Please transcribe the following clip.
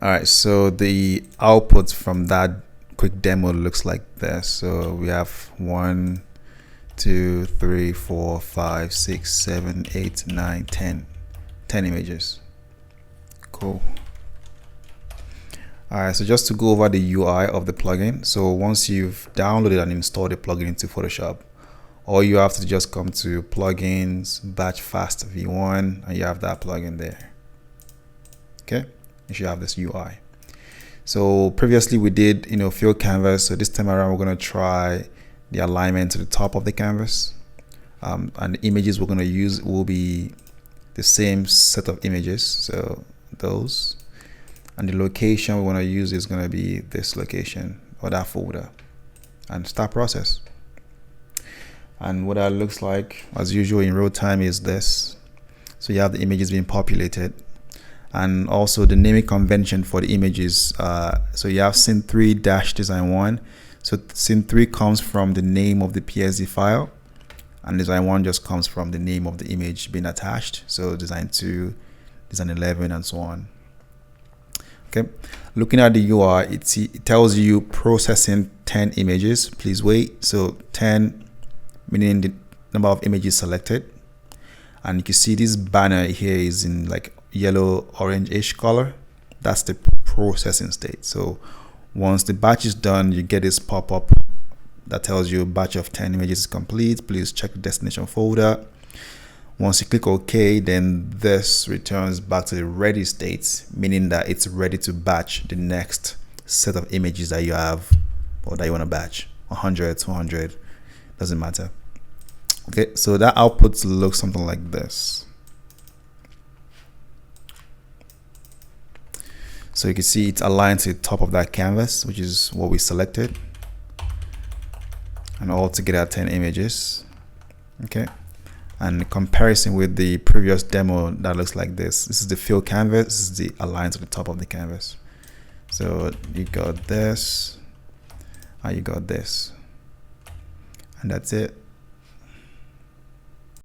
All right, so the output from that quick demo looks like this. So we have 1, 2, 3, 4, 5, 6, 7, 8, 9, 10 images. Cool. All right, so just to go over the UI of the plugin. So once you've downloaded and installed the plugin into Photoshop, all you have to just come to plugins, batch fast v1, and you have that plugin there. Okay, you should have this UI. So previously we did, fill canvas. So this time around we're going to try the alignment to the top of the canvas, and the images we're going to use will be the same set of images. So those, and the location we want to use is going to be this location or that folder, and start process. And what that looks like as usual in real time is this. So you have the images being populated, and also the naming convention for the images. So you have scene3-design1. So scene3 comes from the name of the PSD file, and design1 just comes from the name of the image being attached. So design2, design11, and so on. Okay, looking at the UI, it tells you processing 10 images. Please wait. So 10 meaning the number of images selected, and you can see this banner here is in like yellow orange-ish color. That's the processing state. So once the batch is done, you get this pop-up that tells you a batch of 10 images is complete. Please check the destination folder. Once you click OK, then this returns back to the ready state, meaning that it's ready to batch the next set of images that you have or that you want to batch. 100, 200, doesn't matter. Okay, so that output looks something like this. So you can see it's aligned to the top of that canvas, which is what we selected, and all together 10 images. Okay, and in comparison with the previous demo, that looks like this. This is the fill canvas. This is the aligned to the top of the canvas. So you got this, and you got this, and that's it.